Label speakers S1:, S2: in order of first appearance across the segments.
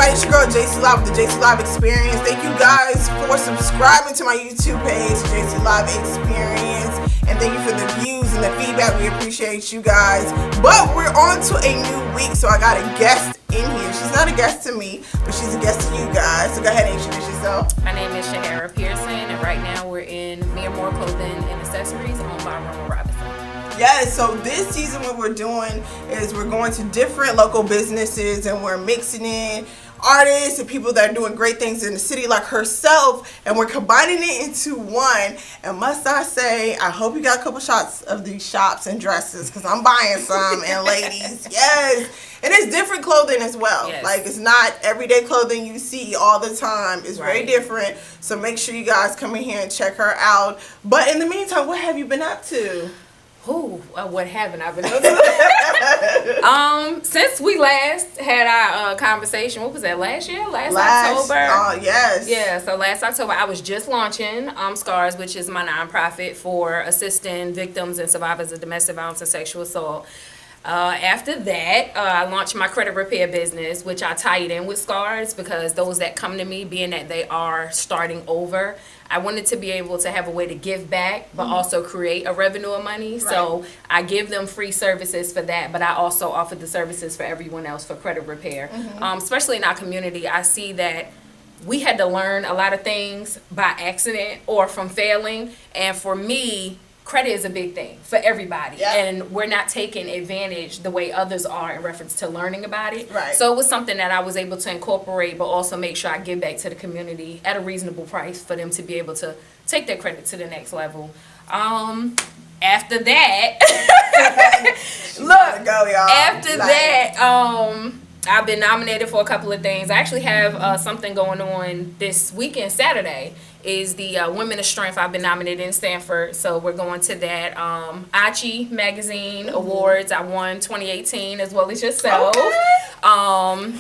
S1: everybody, it's your girl JC Live with the JC Live Experience. Thank you guys for subscribing to my YouTube page, JC Live Experience. And thank you for the views and the feedback. We appreciate you guys. But we're on to a new week, so I got a guest in here. She's not a guest to me, but she's a guest to you guys. So go ahead and introduce yourself.
S2: My name is Ch-Hara Pearson, and right now we're in Mi Amor Clothing and Accessories owned by Roma Robinson.
S1: Yes, so this season what we're doing is we're going to different local businesses and we're mixing in artists and people that are doing great things in the city like herself, and we're combining it into one. And must I say, I hope you got a couple shots of these shops and dresses, because I'm buying some. And ladies, yes, and it's different clothing as well.
S2: Yes.
S1: Like, it's not everyday clothing you see all the time. It's very different. So make sure you guys come in here and check her out. But in the meantime, what have you been up to?
S2: What haven't I been up to? Since we last had our conversation, what was that, last year? Last October?
S1: Oh, yes.
S2: Yeah, so last October I was just launching Scars, which is my nonprofit for assisting victims and survivors of domestic violence and sexual assault. After that, I launched my credit repair business, which I tie it in with Scars, because those that come to me, being that they are starting over, I wanted to be able to have a way to give back, but also create a revenue of money. Right. So I give them free services for that, but I also offer the services for everyone else for credit repair. Especially in our community, I see that we had to learn a lot of things by accident or from failing. And for me, credit is a big thing for everybody, and we're not taking advantage the way others are in reference to learning about it. Right. So it was something that I was able to incorporate, but also make sure I give back to the community at a reasonable price for them to be able to take their credit to the next level. After that, I've been nominated for a couple of things. I actually have something going on this weekend, Saturday. Is the Women of Strength. I've been nominated in Stanford, so we're going to that. Ch Magazine Awards, I won 2018 as well as yourself. Okay.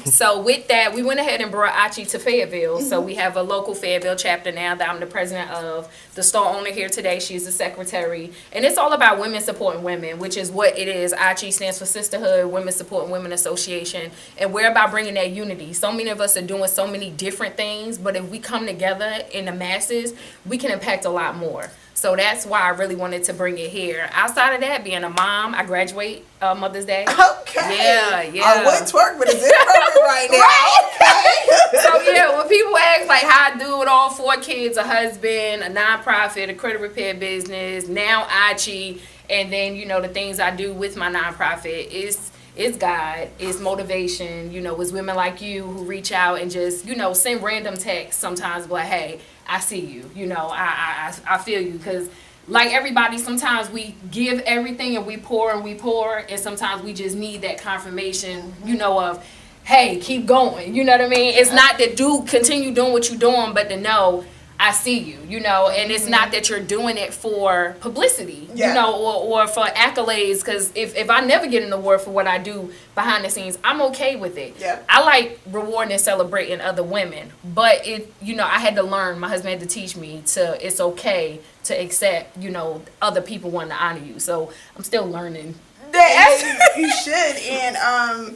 S2: So with that, we went ahead and brought Ch to Fayetteville. So we have a local Fayetteville chapter now that I'm the president of. The store owner here today, she's the secretary. And it's all about women supporting women, which is what it is. Ch stands for Sisterhood, Women Supporting Women Association. And we're about bringing that unity. So many of us are doing so many different things, but if we come together in the masses, we can impact a lot more. So that's why I really wanted to bring it here. Outside of that, being a mom, I graduate Mother's Day.
S1: Okay.
S2: Yeah.
S1: I would twerk, but it's inappropriate right now.
S2: Right. Okay. So yeah, when people ask like how I do it all, 4 kids, a husband, a nonprofit, a credit repair business, now Ch, and then the things I do with my nonprofit it's God, it's motivation, it's women like you who reach out and just, send random texts sometimes, but like, hey, I see you, I feel you, because like everybody, sometimes we give everything and we pour, and sometimes we just need that confirmation, of, hey, keep going, you know what I mean? It's not that continue doing what you're doing, but to know, I see you, and it's not that you're doing it for publicity, or for accolades, because if I never get an award for what I do behind the scenes, I'm okay with it. Yeah. I like rewarding and celebrating other women, but I had to learn, my husband had to teach me it's okay to accept, other people wanting to honor you, so I'm still learning.
S1: You should, and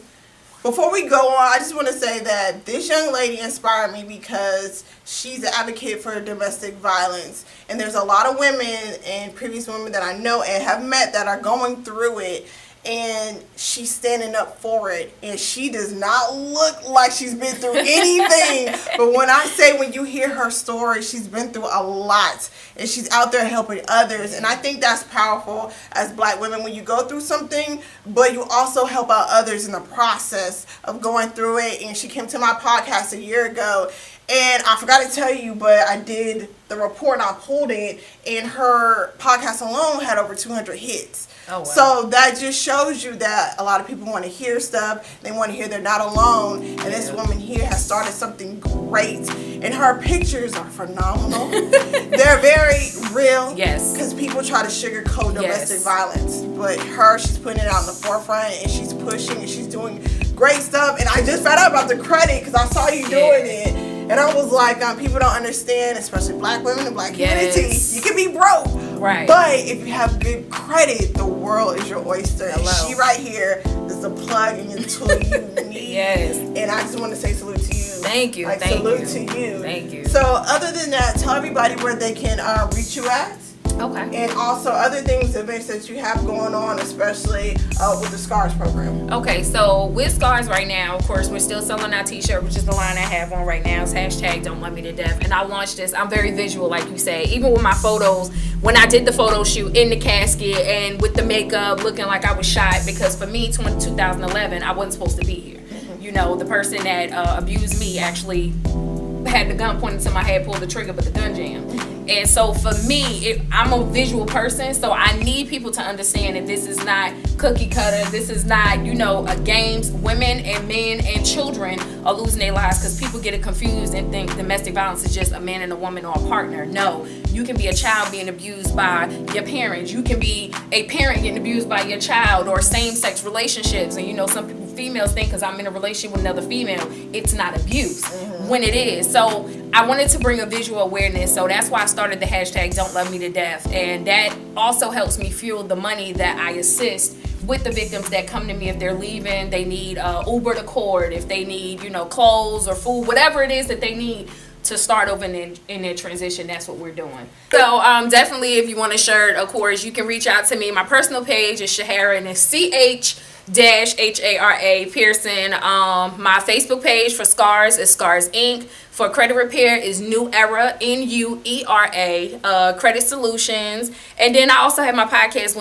S1: before we go on, I just want to say that this young lady inspired me because she's an advocate for domestic violence. And there's a lot of women and previous women that I know and have met that are going through it. And she's standing up for it. And she does not look like she's been through anything. But when you hear her story, she's been through a lot. And she's out there helping others. And I think that's powerful as Black women when you go through something, but you also help out others in the process of going through it. And she came to my podcast a year ago. And I forgot to tell you, but I did the report and I pulled it. And her podcast alone had over 200 hits. Oh, wow. So that just shows you that a lot of people want to hear stuff. They want to hear they're not alone. And this woman here has started something great. And her pictures are phenomenal. They're very real. Yes. Because people try to sugarcoat domestic violence. But she's putting it out in the forefront. And she's pushing and she's doing great stuff. And I just found out about the credit because I saw you doing it. And I was like, people don't understand, especially Black women and Black community. You can be broke. Right. But if you have good credit, the world is your oyster. Hello. And she right here is the plug into you need.
S2: Yes.
S1: And I just want to say salute to you.
S2: Thank you. Thank
S1: salute
S2: you.
S1: to you.
S2: Thank you.
S1: So other than that, tell everybody where they can reach you at.
S2: Okay.
S1: And also other things, events that you have going on, especially with the SCARS program.
S2: Okay, so with SCARS right now, of course, we're still selling our t-shirt, which is the line I have on right now. It's hashtag Don't Love Me to Death. And I launched this. I'm very visual, like you say. Even with my photos, when I did the photo shoot in the casket and with the makeup looking like I was shot, because for me, 2011, I wasn't supposed to be here. You know, the person that abused me actually had the gun pointed to my head, pulled the trigger, but the gun jammed. And so for me, I'm a visual person, so I need people to understand that this is not cookie cutter. This is not, you know, a games. Women and men and children are losing their lives because people get it confused and think domestic violence is just a man and a woman or a partner. No, you can be a child being abused by your parents. You can be a parent getting abused by your child, or same-sex relationships. And you know, some people, females, think because I'm in a relationship with another female, it's not abuse, when it is. So I wanted to bring a visual awareness, so that's why I started the hashtag Don't Love Me to Death. And that also helps me fuel the money that I assist with the victims that come to me if they're leaving, they need Uber to court, if they need, you know, clothes or food, whatever it is that they need to start over in their transition. That's what we're doing. So definitely, if you want a shirt, of course, you can reach out to me. My personal page is Ch-Hara, and it's Ch-Hara Pearson. My Facebook page for SCARS is SCARS Inc. For credit repair is New Era, Nuera, Credit Solutions. And then I also have my podcast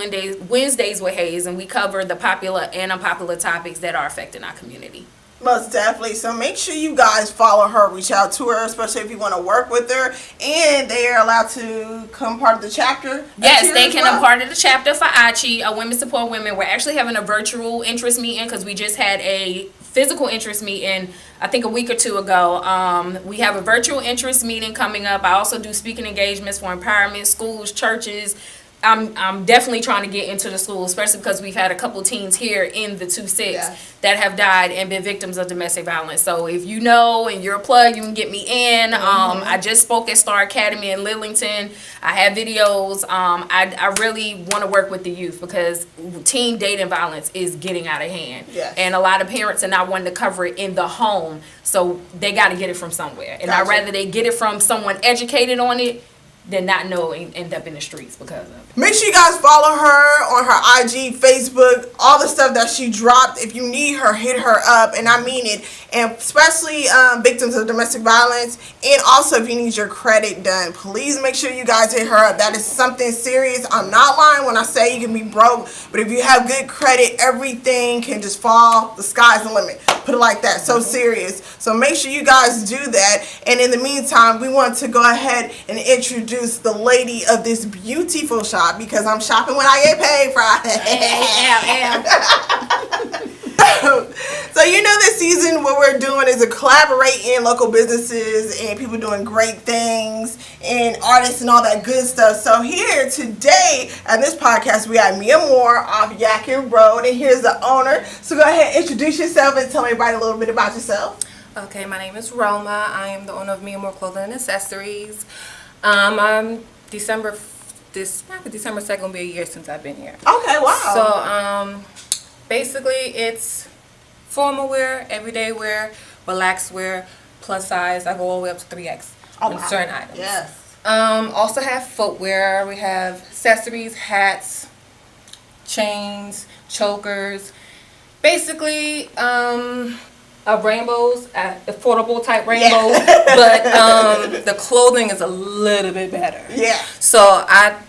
S2: Wednesdays with Hayes, and we cover the popular and unpopular topics that are affecting our community.
S1: Most definitely. So make sure you guys follow her, reach out to her, especially if you want to work with her. And they are allowed to come part of the chapter.
S2: Yes, they can be part of the chapter for Ch-Hara, Women Support Women. We're actually having a virtual interest meeting because we just had a physical interest meeting, I think a week or two ago. We have a virtual interest meeting coming up. I also do speaking engagements for empowerment, schools, churches. I'm definitely trying to get into the school, especially because we've had a couple teens here in the 2-6 that have died and been victims of domestic violence. So if you know and you're a plug, you can get me in. I just spoke at Star Academy in Lillington. I have videos. I really want to work with the youth because teen dating violence is getting out of hand. And a lot of parents are not wanting to cover it in the home, so they got to get it from somewhere. And I'd rather they get it from someone educated on it than not know and end up in the streets because of it.
S1: Make sure you guys follow her on her IG, Facebook, all the stuff that she dropped. If you need her, hit her up, and I mean it. And especially victims of domestic violence, and also if you need your credit done, please make sure you guys hit her up. That is something serious. I'm not lying when I say you can be broke, but if you have good credit, everything can just fall. The sky's the limit. Put it like that. So serious. So make sure you guys do that. And in the meantime, we want to go ahead and introduce the lady of this beautiful shop, because I'm shopping when I get paid Friday. So you know, this season what we're doing is collaborating local businesses and people doing great things and artists and all that good stuff. So here today on this podcast we have Mi Amor off Yakin Road, and here's the owner. So go ahead, introduce yourself and tell everybody a little bit about yourself.
S3: Okay, my name is Roma. I am the owner of Mi Amor Clothing and Accessories. I'm December 2nd will be a year since I've been here.
S1: Okay, wow.
S3: So basically it's formal wear, everyday wear, relaxed wear, plus size. I go all the way up to 3X on certain items.
S1: Yes.
S3: Also have footwear. We have accessories, hats, chains, chokers. Basically, rainbows, affordable type rainbows, but the clothing is a little bit better.
S1: Yeah.
S3: So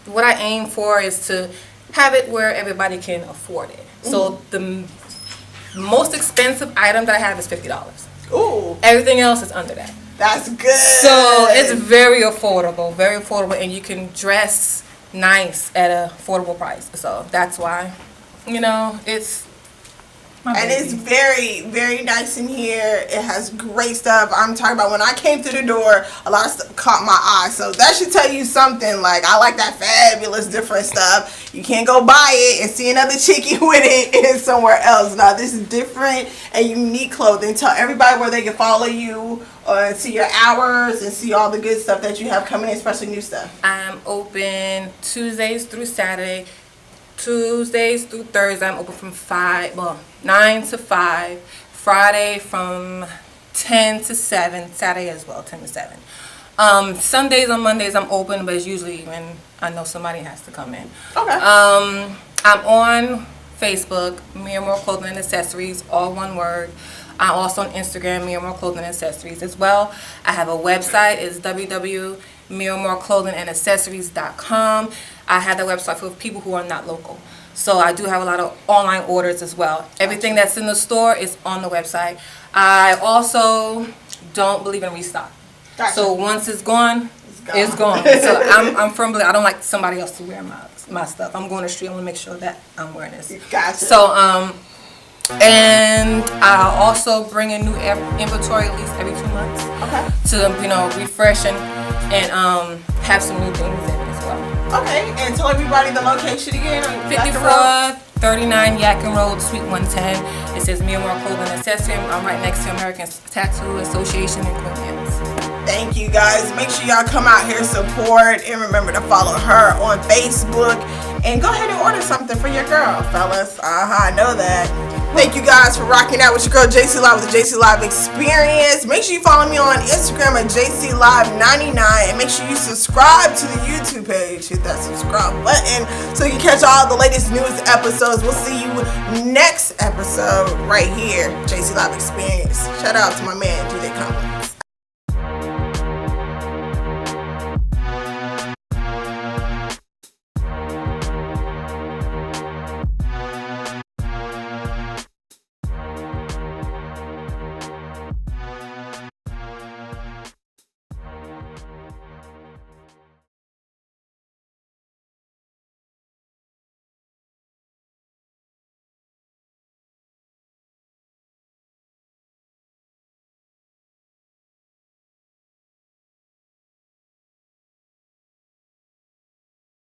S3: what I aim for is to have it where everybody can afford it. So the most expensive item that I have is $50.
S1: Ooh.
S3: Everything else is under that.
S1: That's good.
S3: So it's very affordable, and you can dress nice at an affordable price. So that's why, it's
S1: and it's very, very nice in here. It has great stuff. I'm talking about when I came through the door, a lot of stuff caught my eye. So that should tell you something. Like, I like that fabulous different stuff. You can't go buy it and see another chickie with it in somewhere else. Now, this is different and unique clothing. Tell everybody where they can follow you and see your hours and see all the good stuff that you have coming in, especially new stuff.
S3: I'm open Tuesdays through Saturday. Tuesdays through Thursday, I'm open from 9 to 5. Friday from 10 to 7. Saturday as well, 10 to 7. Sundays and Mondays I'm open, but it's usually when I know somebody has to come in.
S1: Okay.
S3: I'm on Facebook, Mi Amor Clothing and Accessories, all one word. I'm also on Instagram, Mi Amor Clothing and Accessories as well. I have a website, it's www.miamorclothingandaccessories.com. I have that website for people who are not local. So I do have a lot of online orders as well. Everything that's in the store is on the website. I also don't believe in restock.
S1: Gotcha.
S3: So once it's gone, it's gone. So I'm firmly, I don't like somebody else to wear my stuff. I'm going to the street, I want to make sure that I'm wearing this.
S1: Gotcha.
S3: So, and I also bring in new inventory at least every 2 months.
S1: Okay.
S3: To, refresh and have some new things in as well.
S1: Okay, and tell everybody the location again.
S3: 5439 Yakin Road, Suite 110. It says Mi Amor Clothing and Accessories. I'm right next to American Tattoo Association in Queens.
S1: Thank you guys. Make sure y'all come out here, support, and remember to follow her on Facebook. And go ahead and order something for your girl, fellas. I know that. Thank you guys for rocking out with your girl JC Live with the JC Live Experience. Make sure you follow me on Instagram at JC Live 99, and make sure you subscribe to the YouTube page. Hit that subscribe button so you can catch all the latest news episodes. We'll see you next episode right here, JC Live Experience. Shout out to my man, Do They Come.